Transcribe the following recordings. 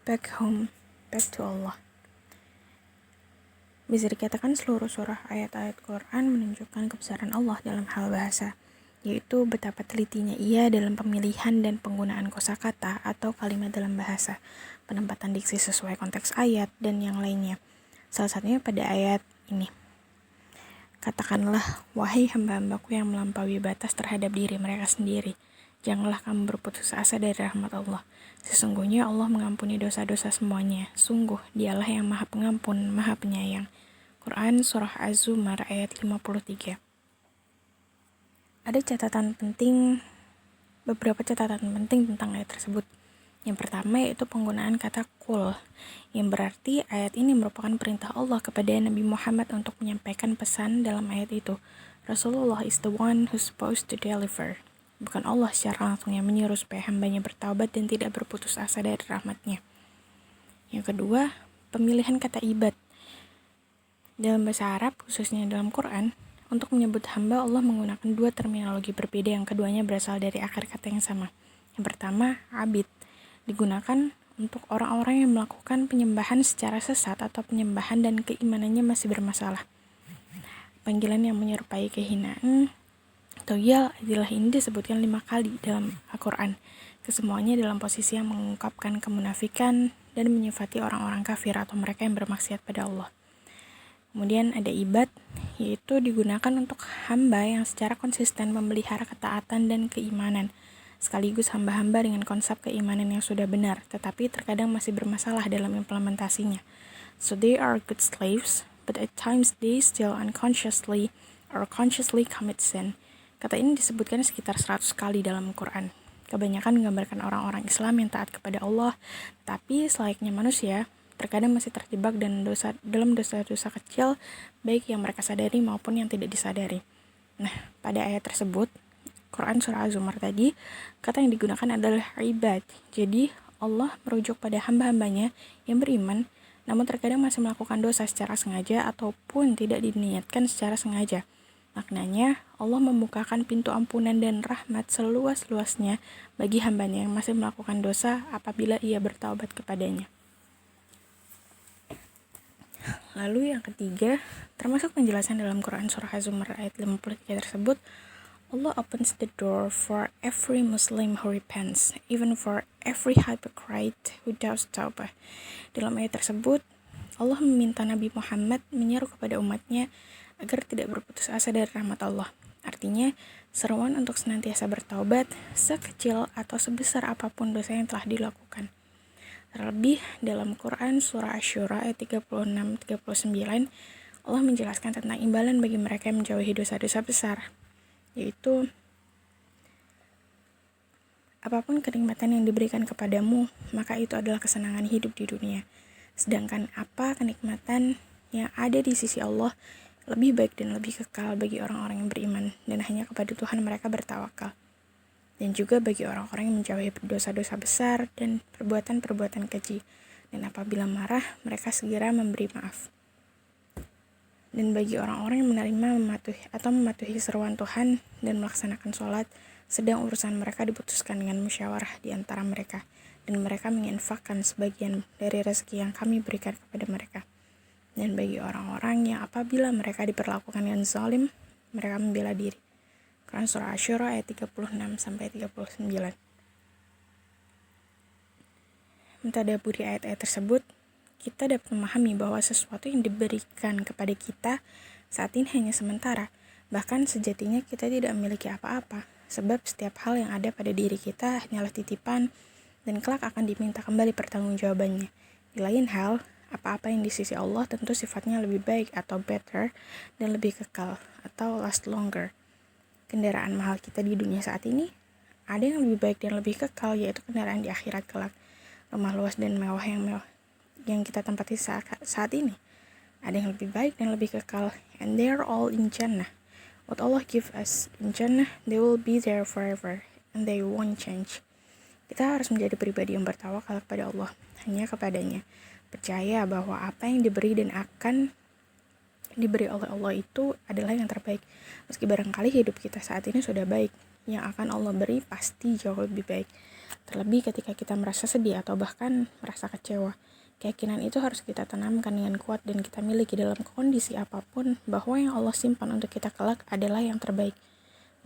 back home, back to Allah. Bisa dikatakan seluruh surah ayat-ayat Quran menunjukkan kebesaran Allah dalam hal bahasa, yaitu betapa telitinya ia dalam pemilihan dan penggunaan kosakata atau kalimat dalam bahasa, penempatan diksi sesuai konteks ayat, dan yang lainnya. Salah satunya pada ayat ini. Katakanlah, wahai hamba-hambaku yang melampaui batas terhadap diri mereka sendiri, janganlah kamu berputus asa dari rahmat Allah. Sesungguhnya Allah mengampuni dosa-dosa semuanya. Sungguh, dialah yang maha pengampun, maha penyayang. Quran Surah Az-Zumar ayat 53. Ada beberapa catatan penting tentang ayat tersebut. Yang pertama yaitu penggunaan kata kul, yang berarti ayat ini merupakan perintah Allah kepada Nabi Muhammad untuk menyampaikan pesan dalam ayat itu. Rasulullah is the one who's supposed to deliver. Bukan Allah secara langsung yang menyuruh supaya hambanya bertaubat dan tidak berputus asa dari rahmatnya. Yang kedua, pemilihan kata ibad. Dalam bahasa Arab, khususnya dalam Quran, untuk menyebut hamba Allah menggunakan dua terminologi berbeda yang keduanya berasal dari akar kata yang sama. Yang pertama, abid, digunakan untuk orang-orang yang melakukan penyembahan secara sesat atau penyembahan dan keimanannya masih bermasalah. Panggilan yang menyerupai kehinaan Toyal adalah ini disebutkan 5 kali dalam Al-Quran. Kesemuanya dalam posisi yang mengungkapkan kemunafikan dan menyifati orang-orang kafir atau mereka yang bermaksiat pada Allah. Kemudian ada ibad, yaitu digunakan untuk hamba yang secara konsisten memelihara ketaatan dan keimanan, sekaligus hamba-hamba dengan konsep keimanan yang sudah benar, tetapi terkadang masih bermasalah dalam implementasinya. So they are good slaves, but at times they still unconsciously or consciously commit sin. Kata ini disebutkan sekitar 100 kali dalam Quran. Kebanyakan menggambarkan orang-orang Islam yang taat kepada Allah, tapi selayaknya manusia, terkadang masih terjebak dalam dosa-dosa kecil, baik yang mereka sadari maupun yang tidak disadari. Nah, pada ayat tersebut, Quran Surah Az-Zumar tadi, kata yang digunakan adalah ibad. Jadi, Allah merujuk pada hamba-hambanya yang beriman, namun terkadang masih melakukan dosa secara sengaja ataupun tidak diniatkan secara sengaja. Maknanya, Allah membukakan pintu ampunan dan rahmat seluas-luasnya bagi hambanya yang masih melakukan dosa apabila ia bertaubat kepadanya. Lalu yang ketiga, termasuk penjelasan dalam Quran Surah Az-Zumar ayat 53 tersebut, Allah opens the door for every Muslim who repents, even for every hypocrite who does tawbah. Dalam ayat tersebut, Allah meminta Nabi Muhammad menyeru kepada umatnya agar tidak berputus asa dari rahmat Allah. Artinya, seruan untuk senantiasa bertaubat, sekecil atau sebesar apapun dosa yang telah dilakukan. Terlebih, dalam Quran Surah Asy-Syura ayat 36-39, Allah menjelaskan tentang imbalan bagi mereka yang menjauhi dosa-dosa besar, yaitu apapun kenikmatan yang diberikan kepadamu, maka itu adalah kesenangan hidup di dunia. Sedangkan apa kenikmatan yang ada di sisi Allah lebih baik dan lebih kekal bagi orang-orang yang beriman, dan hanya kepada Tuhan mereka bertawakal. Dan juga bagi orang-orang yang menjauhi dosa-dosa besar dan perbuatan-perbuatan keji. Dan apabila marah, mereka segera memberi maaf. Dan bagi orang-orang yang menerima mematuhi seruan Tuhan dan melaksanakan sholat, sedang urusan mereka diputuskan dengan musyawarah di antara mereka, dan mereka menginfakkan sebagian dari rezeki yang kami berikan kepada mereka. Dan bagi orang-orang yang apabila mereka diperlakukan dengan zalim, mereka membela diri. Quran Surah Asy-Syura ayat 36-39. Mentadaburi ayat-ayat tersebut, kita dapat memahami bahwa sesuatu yang diberikan kepada kita saat ini hanya sementara. Bahkan sejatinya kita tidak memiliki apa-apa, sebab setiap hal yang ada pada diri kita hanyalah titipan dan kelak akan diminta kembali pertanggungjawabannya. Di lain hal, apa-apa yang di sisi Allah tentu sifatnya lebih baik atau better dan lebih kekal atau last longer. Kendaraan mahal kita di dunia saat ini, ada yang lebih baik dan lebih kekal, yaitu kendaraan di akhirat kelak. Rumah luas dan mewah yang kita tempati saat ini, ada yang lebih baik dan lebih kekal, and they're all in Jannah. What Allah give us in Jannah, they will be there forever, and they won't change. Kita harus menjadi pribadi yang bertawakal kepada Allah, hanya kepadanya. Percaya bahwa apa yang diberi dan akan diberi oleh Allah itu adalah yang terbaik. Meski barangkali hidup kita saat ini sudah baik, yang akan Allah beri pasti jauh lebih baik. Terlebih ketika kita merasa sedih atau bahkan merasa kecewa. Keyakinan itu harus kita tanamkan dengan kuat dan kita miliki dalam kondisi apapun bahwa yang Allah simpan untuk kita kelak adalah yang terbaik.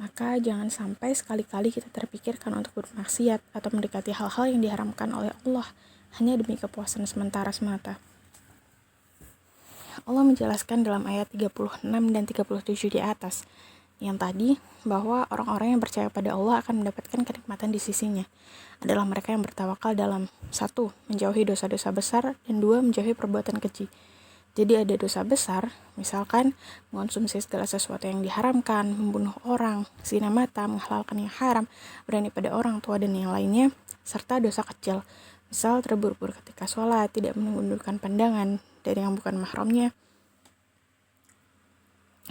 Maka jangan sampai sekali-kali kita terpikirkan untuk bermaksiat atau mendekati hal-hal yang diharamkan oleh Allah hanya demi kepuasan sementara semata. Allah menjelaskan dalam ayat 36 dan 37 di atas yang tadi bahwa orang-orang yang percaya pada Allah akan mendapatkan kenikmatan di sisinya adalah mereka yang bertawakal dalam 1. Menjauhi dosa-dosa besar dan 2. Menjauhi perbuatan keji. Jadi ada dosa besar, misalkan mengonsumsi segala sesuatu yang diharamkan, membunuh orang, zina mata, menghalalkan yang haram, berani pada orang tua dan yang lainnya, serta dosa kecil, misal terburu-buru ketika sholat, tidak menundukkan pandangan dari yang bukan mahramnya,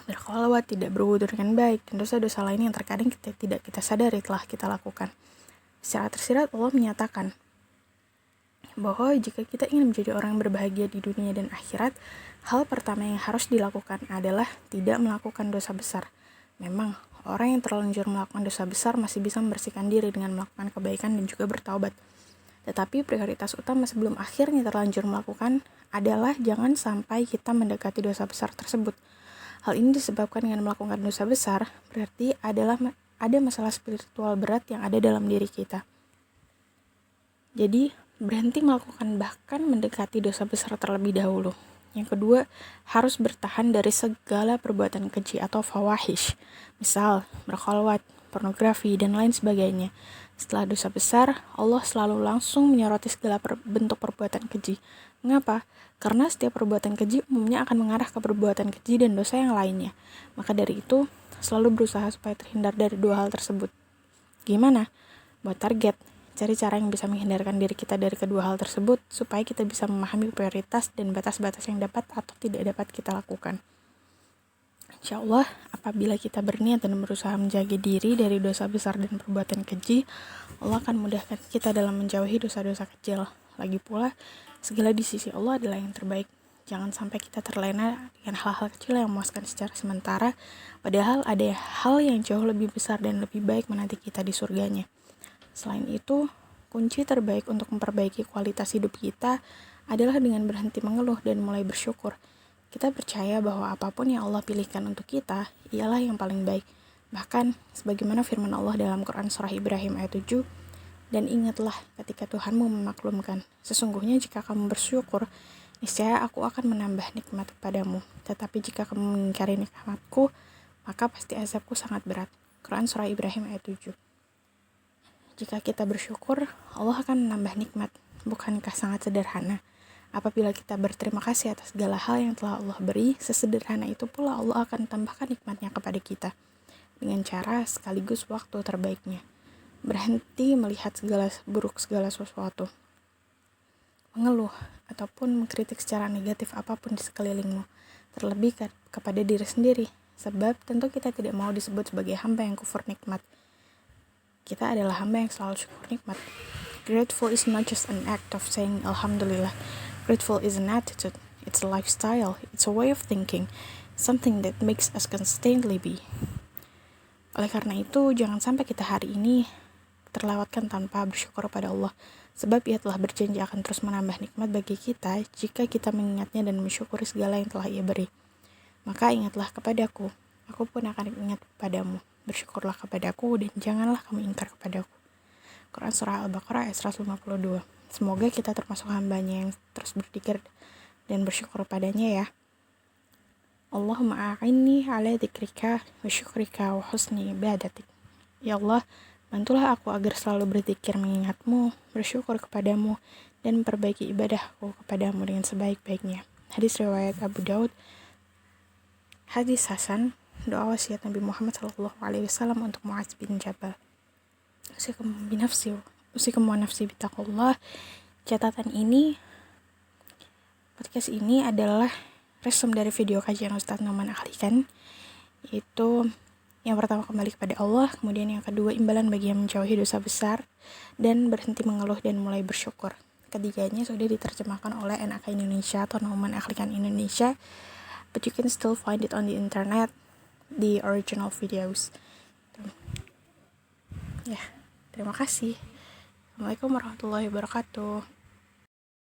berkholwat, tidak berwudu dengan baik, dan dosa-dosa lain yang terkadang tidak kita sadari telah kita lakukan. Secara tersirat Allah menyatakan bahwa jika kita ingin menjadi orang yang berbahagia di dunia dan akhirat, hal pertama yang harus dilakukan adalah tidak melakukan dosa besar. Memang, orang yang terlanjur melakukan dosa besar masih bisa membersihkan diri dengan melakukan kebaikan dan juga bertaubat. Tetapi prioritas utama sebelum akhirnya terlanjur melakukan adalah jangan sampai kita mendekati dosa besar tersebut. Hal ini disebabkan dengan melakukan dosa besar, berarti ada masalah spiritual berat yang ada dalam diri kita. Jadi, berhenti melakukan bahkan mendekati dosa besar terlebih dahulu. Yang kedua, harus bertahan dari segala perbuatan keji atau fawahish. Misal, berkholwat, pornografi, dan lain sebagainya. Setelah dosa besar, Allah selalu langsung menyoroti segala bentuk perbuatan keji. Mengapa? Karena setiap perbuatan keji umumnya akan mengarah ke perbuatan keji dan dosa yang lainnya. Maka dari itu, selalu berusaha supaya terhindar dari dua hal tersebut. Gimana? Buat target. Cari cara yang bisa menghindarkan diri kita dari kedua hal tersebut supaya kita bisa memahami prioritas dan batas-batas yang dapat atau tidak dapat kita lakukan. Insya Allah, apabila kita berniat dan berusaha menjaga diri dari dosa besar dan perbuatan keji, Allah akan mudahkan kita dalam menjauhi dosa-dosa kecil. Lagi pula, segala di sisi Allah adalah yang terbaik. Jangan sampai kita terlena dengan hal-hal kecil yang memuaskan secara sementara, padahal ada hal yang jauh lebih besar dan lebih baik menanti kita di surganya. Selain itu, kunci terbaik untuk memperbaiki kualitas hidup kita adalah dengan berhenti mengeluh dan mulai bersyukur. Kita percaya bahwa apapun yang Allah pilihkan untuk kita, ialah yang paling baik. Bahkan, sebagaimana firman Allah dalam Quran Surah Ibrahim ayat 7, dan ingatlah ketika Tuhanmu memaklumkan, sesungguhnya jika kamu bersyukur, niscaya aku akan menambah nikmat kepadamu. Tetapi jika kamu mengingkari nikmatku, maka pasti azabku sangat berat. Quran Surah Ibrahim ayat 7. Jika kita bersyukur, Allah akan menambah nikmat. Bukankah sangat sederhana? Apabila kita berterima kasih atas segala hal yang telah Allah beri, sesederhana itu pula Allah akan tambahkan nikmatnya kepada kita. Dengan cara sekaligus waktu terbaiknya. Berhenti melihat segala sesuatu. Mengeluh ataupun mengkritik secara negatif apapun di sekelilingmu. Terlebih kepada diri sendiri. Sebab tentu kita tidak mau disebut sebagai hamba yang kufur nikmat. Kita adalah hamba yang selalu syukur nikmat. Grateful is not just an act of saying Alhamdulillah. Grateful is an attitude. It's a lifestyle. It's a way of thinking. Something that makes us constantly be. Oleh karena itu, jangan sampai kita hari ini terlewatkan tanpa bersyukur pada Allah. Sebab Ia telah berjanji akan terus menambah nikmat bagi kita jika kita mengingatnya dan mensyukuri segala yang telah Ia beri. Maka ingatlah kepadaku, aku pun akan ingat kepadamu. Bersyukurlah kepadaku dan janganlah kamu ingkar kepadaku. Quran Surah Al-Baqarah ayat 152. Semoga kita termasuk hambanya yang terus berzikir dan bersyukur padanya ya. Allahumma a'inni ala dzikrika wa syukrika wa husni ibadatik. Ya Allah, bantulah aku agar selalu berzikir mengingatmu, bersyukur kepadamu, dan memperbaiki ibadahku kepadamu dengan sebaik-baiknya. Hadis riwayat Abu Daud. Hadis hasan, doa wasiat Nabi Muhammad SAW untuk Mu'adz bin Jabal. Usikum wa nafsi bitaqullah. Catatan ini, podcast ini adalah resum dari video kajian Ustadz Noman Ahlikan, yaitu yang pertama kembali kepada Allah, kemudian yang kedua imbalan bagi yang menjauhi dosa besar, dan berhenti mengeluh dan mulai bersyukur. Ketiganya sudah diterjemahkan oleh NAK Indonesia atau Noman Ahlikan Indonesia, but you can still find it on the internet, the original videos. Ya, terima kasih. Assalamualaikum warahmatullahi wabarakatuh.